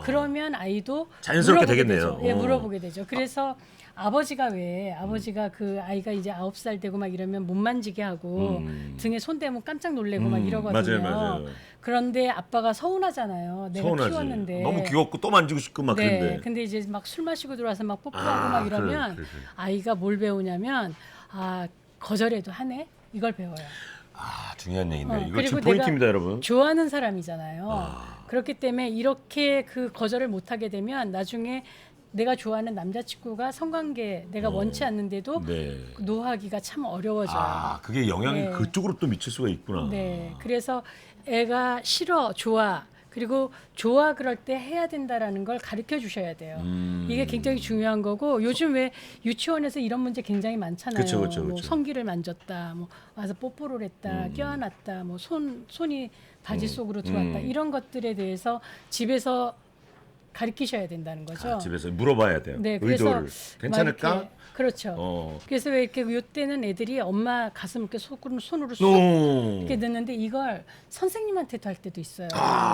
그러면 아이도 자연스럽게 물어보게 되겠네요. 되죠. 예, 물어보게 되죠. 그래서 아버지가 그 아이가 이제 9살 되고 막 이러면 못 만지게 하고 등에 손 대면 깜짝 놀래고 막 이러거든요. 맞아요. 그런데 아빠가 서운하잖아요. 내가 서운하지. 키웠는데 너무 귀엽고 또 만지고 싶고 막 네, 그런데. 근데 이제 막 술 마시고 들어와서 막 뽀뽀하고 막 이러면 그래. 아이가 뭘 배우냐면 거절해도 하네 이걸 배워요. 중요한 얘기인데 이거 그리고 지금 포인트입니다, 여러분. 좋아하는 사람이잖아요. 그렇기 때문에 이렇게 그 거절을 못하게 되면 나중에 내가 좋아하는 남자친구가 성관계 내가 원치 않는데도 네. 노하기가 참 어려워져요. 그게 영향이 네. 그쪽으로 또 미칠 수가 있구나. 네, 그래서 애가 싫어, 좋아. 그리고 좋아 그럴 때 해야 된다라는 걸 가르쳐 주셔야 돼요. 이게 굉장히 중요한 거고 요즘 왜 유치원에서 이런 문제 굉장히 많잖아요. 그쵸. 뭐 성기를 만졌다, 뭐 와서 뽀뽀를 했다, 껴안았다, 뭐 손이 바지 속으로 들어왔다 이런 것들에 대해서 집에서 가르치셔야 된다는 거죠. 집에서 물어봐야 돼요. 네, 그래서 의도를. 막 괜찮을까? 이렇게, 그렇죠. 그래서 왜 이렇게 요때는 애들이 엄마 가슴 이렇게 손으로 쑥 이렇게 넣는데 이걸 선생님한테도 할 때도 있어요.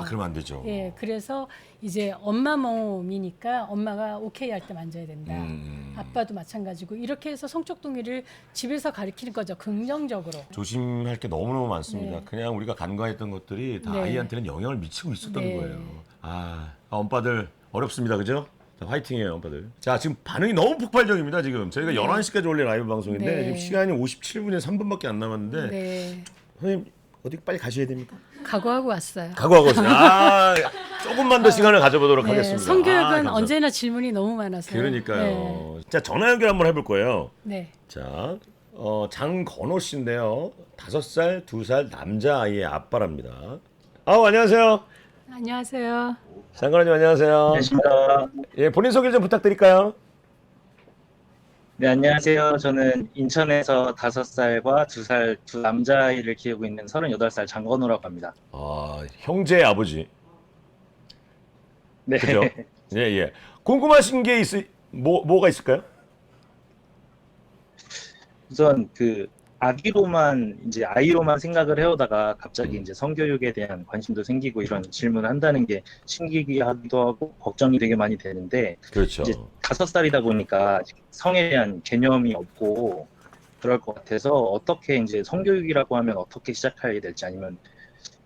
그러면 안 되죠. 예, 그래서 이제 엄마 몸이니까 엄마가 오케이 할 때 만져야 된다. 아빠도 마찬가지고 이렇게 해서 성적 동의를 집에서 가르치는 거죠. 긍정적으로. 조심할 게 너무너무 많습니다. 네. 그냥 우리가 간과했던 것들이 다 네. 아이한테는 영향을 미치고 있었던 네. 거예요. 엄빠들 어렵습니다. 그죠? 자, 화이팅이에요, 엄빠들. 자, 지금 반응이 너무 폭발적입니다, 지금. 저희가 11시까지 원래 라이브 방송인데 네. 지금 시간이 57분에 3분밖에 안 남았는데 네. 선생님 어디 빨리 가셔야 됩니까? 각오하고 왔어요. 각오하고 있어요. 조금만 더 시간을 가져보도록 네, 하겠습니다. 성교육은 감사합니다. 언제나 질문이 너무 많아서. 그러니까요. 자, 전화 연결 한번 해볼 거예요. 네. 자, 장건호 씨인데요. 5살, 2살 남자아이의 아빠랍니다. 안녕하세요. 안녕하세요. 장관님 안녕하세요. 안녕하십니까. 예, 본인 소개 좀 부탁드릴까요? 네, 안녕하세요. 저는 인천에서 5살과 2살 두 남자아이를 키우고 있는 38살 장건우라고 합니다. 형제의 아버지. 네. 그죠? 예, 예. 궁금하신 게 뭐가 있을까요? 우선 아이로만 생각을 해오다가 갑자기 이제 성교육에 대한 관심도 생기고 이런 질문을 한다는 게 신기하기도 하고 걱정이 되게 많이 되는데, 그렇죠. 이제 5살이다 보니까 성에 대한 개념이 없고 그럴 것 같아서 어떻게 이제 성교육이라고 하면 어떻게 시작해야 될지, 아니면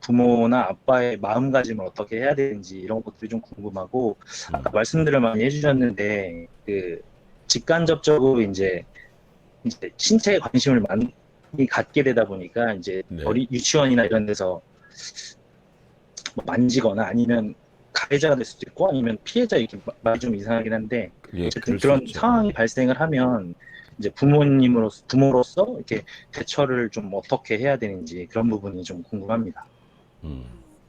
부모나 아빠의 마음가짐을 어떻게 해야 되는지 이런 것들이 좀 궁금하고, 아까 말씀들을 많이 해주셨는데 직간접적으로 이제 신체에 관심을 많이 갖게 되다 보니까 이제 네. 유치원이나 이런 데서 뭐 만지거나 아니면 가해자가 될 수도 있고 아니면 피해자, 이렇게 말이 좀 이상하긴 한데, 예, 어쨌든 그럴 수 그런 있죠. 상황이 발생을 하면 이제 부모로서 이렇게 대처를 좀 어떻게 해야 되는지 그런 부분이 좀 궁금합니다.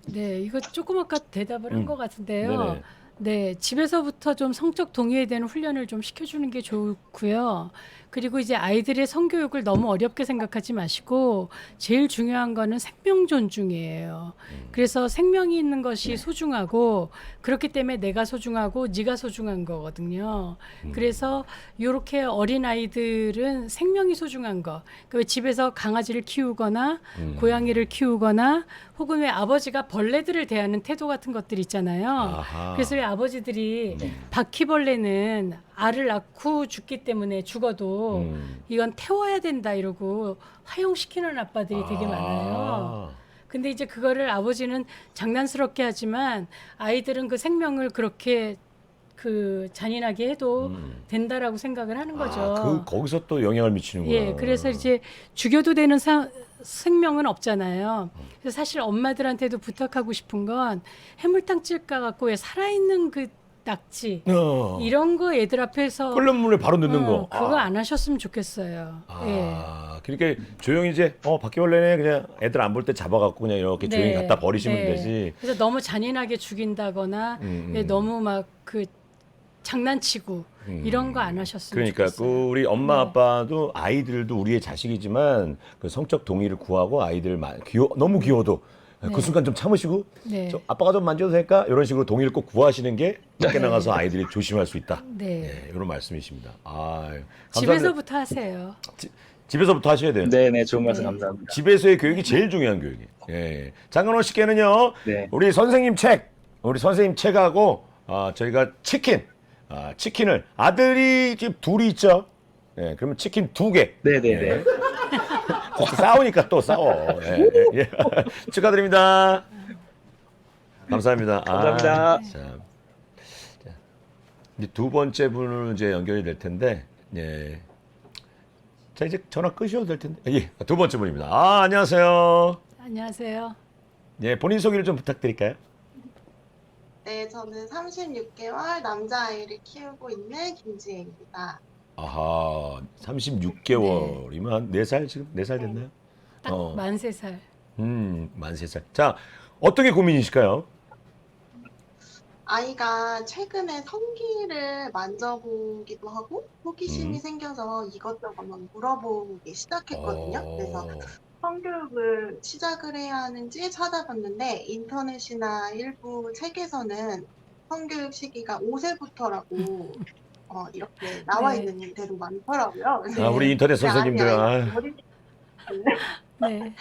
네, 이거 조금 아까 대답을 한 것 같은데요. 네네. 네, 집에서부터 좀 성적 동의에 대한 훈련을 좀 시켜주는 게 좋고요. 그리고 이제 아이들의 성교육을 너무 어렵게 생각하지 마시고 제일 중요한 거는 생명 존중이에요. 그래서 생명이 있는 것이 소중하고, 그렇기 때문에 내가 소중하고 네가 소중한 거거든요. 그래서 이렇게 어린 아이들은 생명이 소중한 거. 그 집에서 강아지를 키우거나 고양이를 키우거나 혹은 왜 아버지가 벌레들을 대하는 태도 같은 것들 있잖아요. 아하. 그래서 왜 아버지들이 바퀴벌레는 알을 낳고 죽기 때문에 죽어도 이건 태워야 된다 이러고 화형시키는 아빠들이 되게 많아요. 근데 이제 그거를 아버지는 장난스럽게 하지만 아이들은 그 생명을 그렇게 잔인하게 해도 된다라고 생각을 하는 거죠. 거기서 또 영향을 미치는구나. 예, 그래서 이제 죽여도 되는 생명은 없잖아요. 그래서 사실 엄마들한테도 부탁하고 싶은 건 해물탕집 가갖고 왜 살아있는 그 낙지 이런 거 애들 앞에서 끓는 물에 바로 넣는 거. 그거 안 하셨으면 좋겠어요. 예. 그러니까 조용히 이제 바퀴벌레네 그냥 애들 안 볼 때 잡아갖고 그냥 이렇게 조용히 갖다 버리시면 네. 되지. 그래서 너무 잔인하게 죽인다거나 예, 너무 막 장난치고 이런 거 안 하셨으면 그러니까 좋겠어요. 우리 엄마 아빠도 아이들도 우리의 자식이지만 그 성적 동의를 구하고 아이들 너무 귀여워도 그 순간 좀 참으시고 네. 아빠가 좀 만져도 될까? 이런 식으로 동의를 꼭 구하시는 게 밖에 나가서 아이들이 조심할 수 있다. 네. 이런 말씀이십니다. 감사합니다. 집에서부터 하세요. 집에서부터 하셔야 돼요. 네, 좋은 말씀 감사합니다. 집에서의 교육이 제일 중요한 교육이에요. 예. 장건호 씨께는요, 네. 우리 선생님 책하고 저희가 치킨을 아들이 지금 둘이 있죠. 예, 그러면 치킨 2개. 네네네. 싸우니까 또 싸워. 예. 축하드립니다. 감사합니다. 감사합니다. 자, 이제 두 번째 분을 이제 연결이 될 텐데, 예. 자, 이제 전화 끄셔도 될 텐데. 예, 두 번째 분입니다. 안녕하세요. 안녕하세요. 예, 본인 소개를 좀 부탁드릴까요? 네, 저는 36개월 남자아이를 키우고 있는 김지혜입니다. 아하, 36개월이면 한 4살 지금? 4살 됐나요? 딱 만 3살. 만 3살. 자, 어떤 게 고민이실까요? 아이가 최근에 성기를 만져보기도 하고 호기심이 생겨서 이것저것 막 물어보기 시작했거든요. 그래서 성교육을 시작을 해야 하는지 찾아봤는데 인터넷이나 일부 책에서는 성교육 시기가 5세부터라고 이렇게 나와 네. 있는 일들도 많더라고요. 그래서 우리 인터넷 선생님들은 네.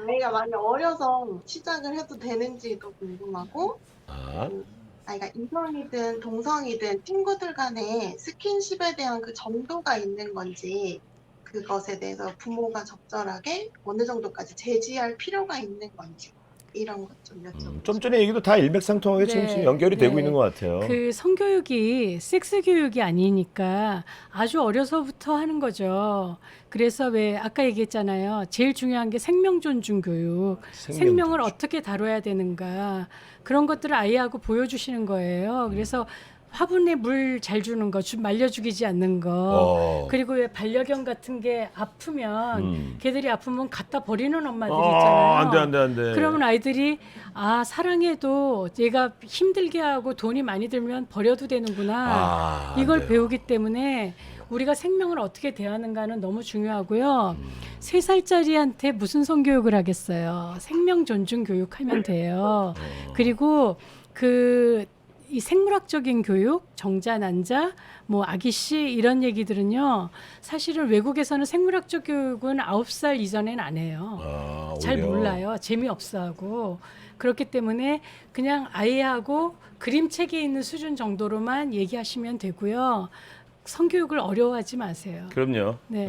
아이가 많이 어려서 시작을 해도 되는지도 궁금하고, 아, 아이가 이성이든 동성이든 친구들 간에 스킨십에 대한 그 정도가 있는 건지, 그것에 대해서 부모가 적절하게 어느 정도까지 제지할 필요가 있는 건지 이런 것 좀 여쭤보고 좀 전에 얘기도 다 일맥상통하게 네, 지금 연결이 되고 네. 있는 것 같아요. 그 성교육이 섹스 교육이 아니니까 아주 어려서부터 하는 거죠. 그래서 왜 아까 얘기했잖아요. 제일 중요한 게 생명 존중 교육. 생명을 어떻게 다뤄야 되는가. 그런 것들을 아이하고 보여주시는 거예요. 그래서 화분에 물 잘 주는 거, 말려 죽이지 않는 거. 그리고 왜 반려견 같은 게 아프면 걔들이 아프면 갖다 버리는 엄마들이 있잖아요. 안 돼. 그러면 아이들이 아, 사랑해도 얘가 힘들게 하고 돈이 많이 들면 버려도 되는구나. 안 이걸 돼요. 배우기 때문에 우리가 생명을 어떻게 대하는가는 너무 중요하고요. 3살짜리한테 무슨 성교육을 하겠어요. 생명 존중 교육하면 돼요. 그리고 이 생물학적인 교육, 정자, 난자, 뭐 아기씨 이런 얘기들은요. 사실은 외국에서는 생물학적 교육은 9살 이전엔 안 해요. 잘 오히려. 몰라요. 재미없어 하고. 그렇기 때문에 그냥 아이하고 그림책에 있는 수준 정도로만 얘기하시면 되고요. 성교육을 어려워하지 마세요. 그럼요. 네.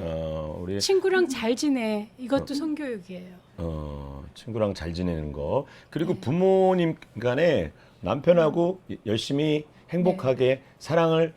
우리 친구랑 잘 지내. 이것도 성교육이에요. 친구랑 잘 지내는 거. 그리고 부모님 간에 남편하고 열심히 행복하게 사랑을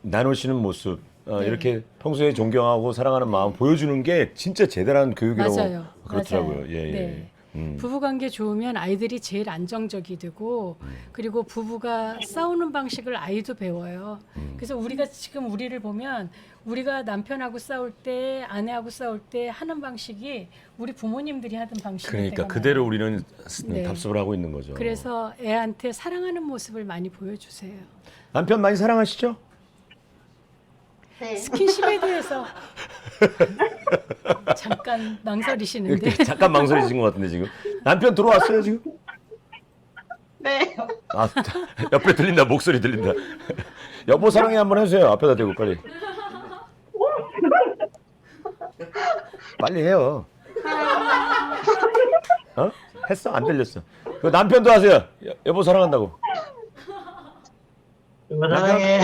나누시는 모습 이렇게 평소에 존경하고 사랑하는 마음 보여주는 게 진짜 제대한 교육이라고 맞아요. 그렇더라고요. 맞아요. 예, 예. 네. 부부관계 좋으면 아이들이 제일 안정적이 되고 그리고 부부가 싸우는 방식을 아이도 배워요. 그래서 우리가 지금 우리를 보면 우리가 남편하고 싸울 때 아내하고 싸울 때 하는 방식이 우리 부모님들이 하던 방식이 그러니까 그대로 우리는 네. 답습을 하고 있는 거죠. 그래서 애한테 사랑하는 모습을 많이 보여주세요. 남편 많이 사랑하시죠? 네. 스킨십에 대해서 잠깐 망설이시는데 이렇게 잠깐 망설이신 것 같은데 지금 남편 들어왔어요 지금? 네. 아, 옆에 들린다 목소리 들린다. 여보 사랑해 한번 해주세요. 앞에다 대고 빨리. 빨리 해요. 했어? 안 들렸어. 그 남편도 하세요. 여보 사랑한다고. 사랑해.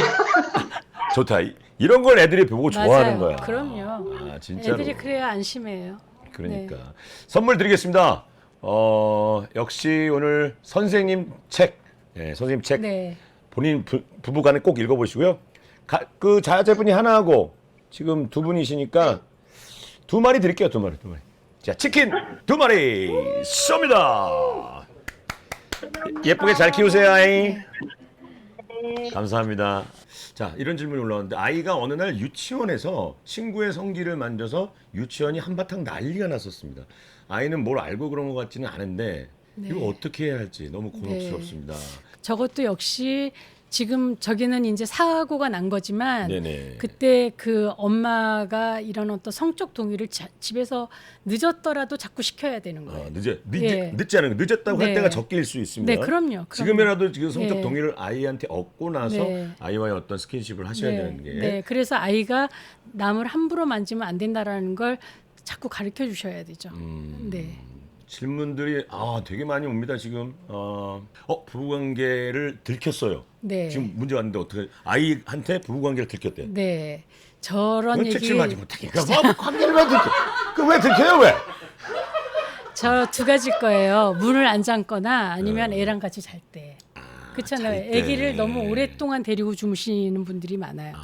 좋다. 이런 걸 애들이 보고 좋아하는 맞아요. 거야. 그럼요. 아, 진짜로. 애들이 그래야 안심해요. 그러니까 네. 선물 드리겠습니다. 역시 오늘 선생님 책, 선생님 책 네. 본인 부부간에 꼭 읽어보시고요. 그 자제분이 하나하고 지금 두 분이시니까 2마리 드릴게요. 2마리. 자, 치킨 2마리 쏩니다. 예쁘게 잘 키우세요, 아이. 감사합니다. 자, 이런 질문이 올라왔는데 아이가 어느 날 유치원에서 친구의 성기를 만져서 유치원이 한바탕 난리가 났었습니다. 아이는 뭘 알고 그런 것 같지는 않은데 네. 이거 어떻게 해야 할지 너무 곤혹스럽습니다. 저것도 역시 지금 저기는 이제 사고가 난 거지만 네네. 그때 그 엄마가 이런 어떤 성적 동의를 집에서 늦었더라도 자꾸 시켜야 되는 거예요. 예. 늦지 않은 거. 늦었다고 할 네. 때가 적게일 수 있습니다. 네, 그럼요. 지금이라도 지금 성적 네. 동의를 아이한테 얻고 나서 네. 아이와의 어떤 스킨십을 하셔야 되는 게. 네, 그래서 아이가 남을 함부로 만지면 안 된다라는 걸 자꾸 가르쳐 주셔야 되죠. 네. 질문들이 되게 많이 옵니다 지금. 부부관계를 들켰어요. 네. 지금 문제 왔는데 어떻게 아이한테 부부관계를 들켰대. 네. 저런 얘기 책임하지 못하게. 관계를 왜 들켜? 그왜 들켜요 왜? 저 2가지 거예요. 문을 안 잠거나 아니면 애랑 같이 잘 때. 그렇잖아요. 잘 때. 아기를 너무 오랫동안 데리고 주무시는 분들이 많아요.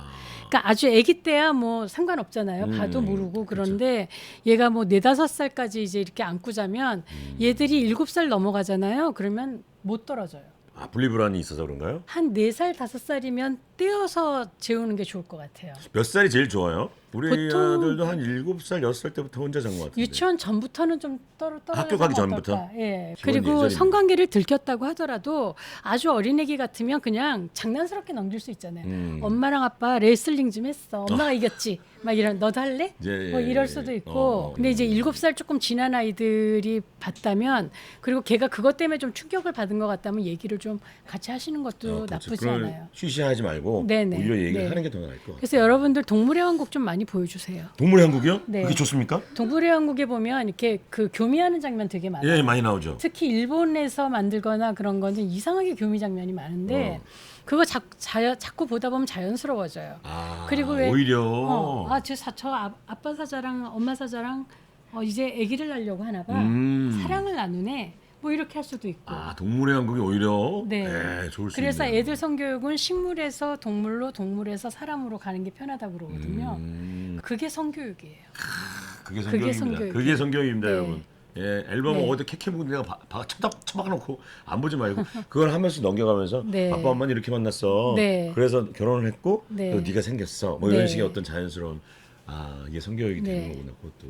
그러니까 아주 아기 때야 뭐 상관없잖아요. 봐도 모르고. 그런데 얘가 뭐 4-5살까지 이제 이렇게 안고 자면 얘들이 7살 넘어가잖아요. 그러면 못 떨어져요. 분리불안이 있어서 그런가요? 한 4살, 5살이면 떼어서 재우는 게 좋을 것 같아요. 몇 살이 제일 좋아요? 우리 보통 아들도 한 7살, 6살 때부터 혼자 잔 것 같은데. 유치원 전부터는 좀 떨어져. 학교 가기 전부터? 예. 기본 그리고 예절이네. 성관계를 들켰다고 하더라도 아주 어린애기 같으면 그냥 장난스럽게 넘길 수 있잖아요. 엄마랑 아빠 레슬링 좀 했어. 엄마가 이겼지. 막 이런 너도 할래? 예, 뭐 예, 이럴 예. 수도 있고. 근데 이제 7살 조금 지난 아이들이 봤다면 그리고 걔가 그것 때문에 좀 충격을 받은 것 같다면 얘기를 좀 같이 하시는 것도 나쁘지 그걸 않아요. 쉬쉬하지 말고 네네. 오히려 얘기를 네. 하는 게 더 나을 것 같아요. 그래서 여러분들 동물의 왕국 좀 많이 보여주세요. 동물의 한국이요? 네. 그게 좋습니까? 동물의 왕국에 보면 이렇게 그 교미하는 장면 되게 많아요. 예, 많이 나오죠. 특히 일본에서 만들거나 그런 건 좀 이상하게 교미 장면이 많은데 그거 자꾸 보다 보면 자연스러워져요. 그리고 왜 오히려 저 아빠 사자랑 엄마 사자랑 이제 아기를 낳으려고 하나 봐. 사랑을 나누네. 뭐 이렇게 할 수도 있고. 동물의 한국이 오히려 네. 좋을 수 그래서 있네요. 애들 성교육은 식물에서 동물로, 동물에서 사람으로 가는 게 편하다고 그러거든요. 그게 성교육이에요. 그게 그게 성경입니다. 성교육이에요. 그게 성경입니다, 네. 여러분. 예, 앨범을 네. 어디 캐캐보고 내가 쳐박아놓고 안 보지 말고 그걸 한 번씩 넘겨가면서 네. 아빠 엄마는 이렇게 만났어. 네. 그래서 결혼을 했고 네. 또 네가 생겼어. 뭐 이런 네. 식의 어떤 자연스러운 이게 성교육이 되는 네. 거구나. 그것도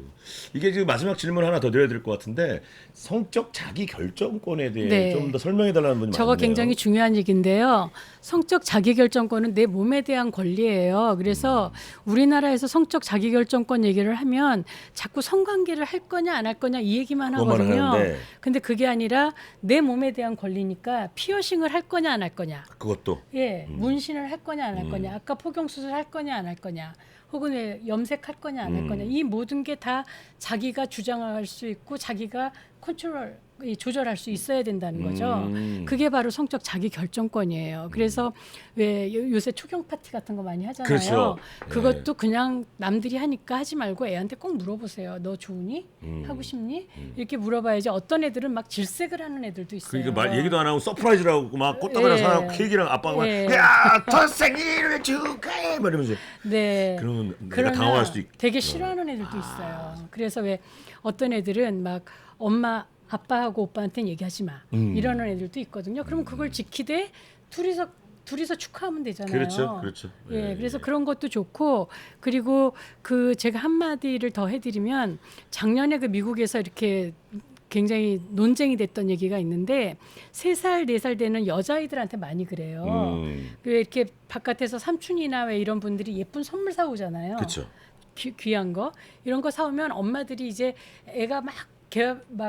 이게 지금 마지막 질문 하나 더 드려야 될 것 같은데 성적 자기 결정권에 대해 네. 좀 더 설명해 달라는 분이 저거 많네요. 굉장히 중요한 얘기인데요. 성적 자기결정권은 내 몸에 대한 권리예요. 그래서 우리나라에서 성적 자기결정권 얘기를 하면 자꾸 성관계를 할 거냐 안 할 거냐 이 얘기만 그것만 하거든요. 하는데. 근데 그게 아니라 내 몸에 대한 권리니까 피어싱을 할 거냐 안 할 거냐. 그것도 예, 문신을 할 거냐 안 할 거냐. 아까 포경 수술 할 거냐 안 할 거냐. 혹은 왜 염색할 거냐 안 할 거냐. 이 모든 게 다 자기가 주장할 수 있고 자기가 컨트롤 조절할 수 있어야 된다는 거죠. 그게 바로 성적 자기 결정권이에요. 그래서 왜 요새 초경 파티 같은 거 많이 하잖아요. 그렇죠. 그것도 그냥 남들이 하니까 하지 말고 애한테 꼭 물어보세요. 너 좋으니? 하고 싶니? 이렇게 물어봐야지. 어떤 애들은 막 질색을 하는 애들도 있어요. 그러니까 말 얘기도 안 하고 서프라이즈라고 막 꽃다발이랑 예. 사고 케이크랑 아빠가 막 예. 야, 더 생일을 축하해 막 이러면서 네. 그러면 내가 그러나 당황할 수도 있고. 되게 싫어하는 애들도 있어요. 그래서 왜 어떤 애들은 막 엄마 아빠하고 오빠한테는 얘기하지 마 이러는 애들도 있거든요. 그러면 그걸 지키되 둘이서 축하하면 되잖아요. 그렇죠, 그렇죠. 예, 예, 그래서 예. 그런 것도 좋고 그리고 그 제가 한마디를 더 해드리면 작년에 그 미국에서 이렇게 굉장히 논쟁이 됐던 얘기가 있는데 3살, 4살 되는 여자아이들한테 많이 그래요. 왜 이렇게 바깥에서 삼촌이나 왜 이런 분들이 예쁜 선물 사오잖아요. 그렇죠. 귀한 거 이런 거 사오면 엄마들이 이제 애가 막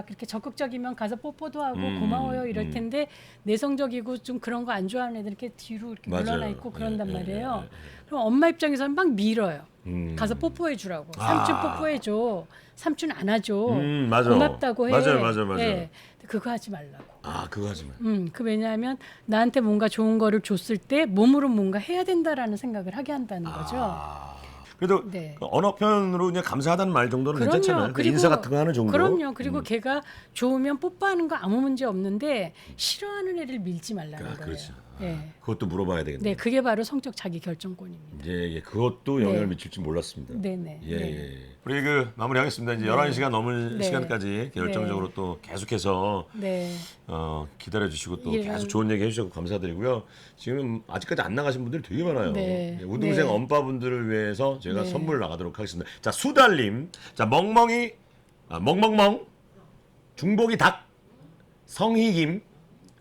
이렇게 적극적이면 가서 뽀뽀도 하고 고마워요 이럴 텐데 내성적이고 좀 그런 거 안 좋아하는 애들 이렇게 뒤로 이렇게 맞아요. 물러나 있고 그런단 예, 말이에요. 예, 그럼 엄마 입장에서는 막 밀어요. 가서 뽀뽀해 주라고. 삼촌 아. 뽀뽀해 줘. 삼촌 안아줘. 맞아. 고맙다고 해. 맞아요. 예. 그거 하지 말라고. 그거 하지 마. 그 왜냐하면 나한테 뭔가 좋은 거를 줬을 때 몸으로 뭔가 해야 된다라는 생각을 하게 한다는 거죠. 그래도 네. 언어 표현으로 그냥 감사하다는 말 정도는 괜찮잖아요. 그 인사 같은 거 하는 정도. 그럼요. 그리고 걔가 좋으면 뽀뽀하는 거 아무 문제 없는데 싫어하는 애를 밀지 말라는 거예요. 그렇죠. 예. 그것도 물어봐야 되겠네요. 네, 그게 바로 성적 자기 결정권입니다. 예, 그것도 영향을 네. 미칠 줄 몰랐습니다. 네네. 예, 네. 예. 우리 그 마무리하겠습니다. 이제 11시가 넘을 네. 시간까지 열정적으로 또 계속해서 네. 기다려 주시고 또 이런- 계속 좋은 얘기 해주셔서 감사드리고요. 지금 아직까지 안 나가신 분들이 되게 많아요. 네. 예, 우등생 네. 엄빠분들을 위해서 제가 네. 선물 나가도록 하겠습니다. 자, 수달님, 자 멍멍이, 중복이 닭, 성희김,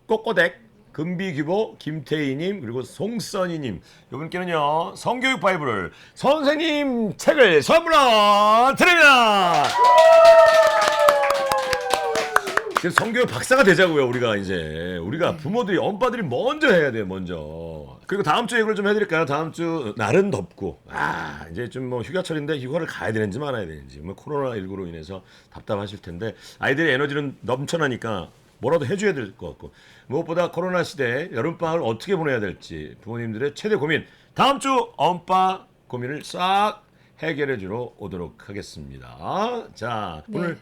꼬꼬댁, 금비규보, 김태희님 그리고 송선희님 이분께는요 성교육 바이블을 선생님 책을 선물로 드립니다. 지금 성교육 박사가 되자고요. 우리가 부모들이 엄빠들이 먼저 해야 돼요. 먼저. 그리고 다음 주 얘기를 좀 해드릴까요? 다음 주 날은 덥고 이제 좀 뭐 휴가철인데 휴가를 가야 되는지 말아야 되는지 뭐 코로나19로 인해서 답답하실 텐데 아이들의 에너지는 넘쳐나니까 뭐라도 해줘야 될 것 같고 무엇보다 코로나 시대에 여름방학을 어떻게 보내야 될지 부모님들의 최대 고민 다음 주 엄빠 고민을 싹 해결해 주러 오도록 하겠습니다. 자 네. 오늘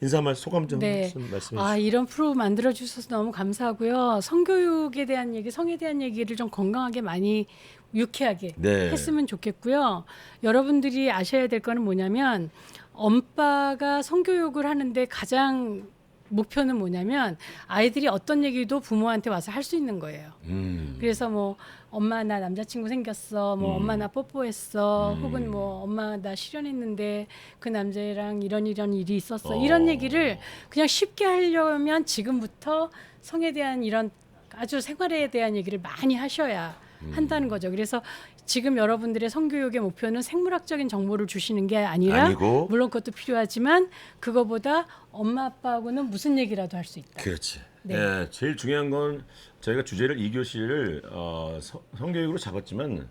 인사말 소감 좀 네. 말씀해 주시죠. 이런 프로 만들어 주셔서 너무 감사하고요. 성교육에 대한 얘기, 성에 대한 얘기를 좀 건강하게 많이 유쾌하게 네. 했으면 좋겠고요. 여러분들이 아셔야 될 거는 뭐냐면 엄빠가 성교육을 하는데 가장 목표는 뭐냐면 아이들이 어떤 얘기도 부모한테 와서 할 수 있는 거예요. 그래서 뭐 엄마 나 남자친구 생겼어, 뭐 엄마 나 뽀뽀했어, 혹은 뭐 엄마 나 실연했는데 그 남자랑 이런 일이 있었어. 이런 얘기를 그냥 쉽게 하려면 지금부터 성에 대한 이런 아주 생활에 대한 얘기를 많이 하셔야 한다는 거죠. 그래서 지금 여러분들의 성교육의 목표는 생물학적인 정보를 주시는 게 아니라 아니고. 물론 그것도 필요하지만 그거보다 엄마 아빠하고는 무슨 얘기라도 할 수 있다. 그렇지. 네. 예, 제일 중요한 건 저희가 주제를 2교시를 성교육으로 잡았지만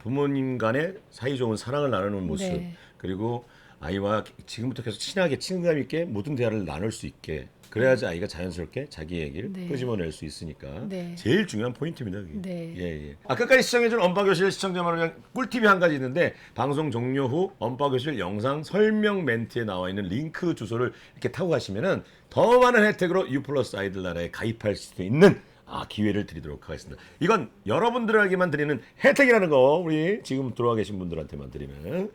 부모님 간의 사이좋은 사랑을 나누는 모습 네. 그리고 아이와 지금부터 계속 친하게 친감 있게 모든 대화를 나눌 수 있게 그래야지 아이가 자연스럽게 자기 얘기를 네. 끄집어낼 수 있으니까 네. 제일 중요한 포인트입니다. 그게. 네. 예. 끝까지 시청해준 엄빠교실 시청자만을 위한 꿀팁이 한 가지 있는데 방송 종료 후 엄빠교실 영상 설명 멘트에 나와 있는 링크 주소를 이렇게 타고 가시면은 더 많은 혜택으로 U+ 아이들 나라에 가입할 수 있는 기회를 드리도록 하겠습니다. 이건 여러분들에게만 드리는 혜택이라는 거 우리 지금 들어와 계신 분들한테만 드리는.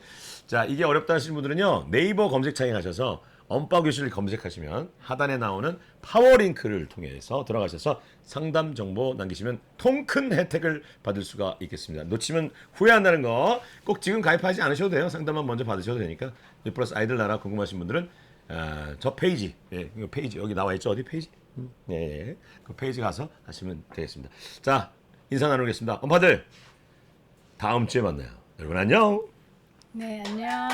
자, 이게 어렵다 하시는 분들은요 네이버 검색창에 가셔서 엄빠교실 검색하시면 하단에 나오는 파워링크를 통해서 들어가셔서 상담 정보 남기시면 통큰 혜택을 받을 수가 있겠습니다. 놓치면 후회한다는 거 꼭 지금 가입하지 않으셔도 돼요. 상담만 먼저 받으셔도 되니까. 플러스 아이들 나라 궁금하신 분들은 저 페이지, 이 페이지 여기 나와 있죠. 어디 페이지? 네, 그 페이지 가서 하시면 되겠습니다. 자, 인사 나누겠습니다. 엄파들 다음 주에 만나요. 여러분 안녕. 네, 안녕.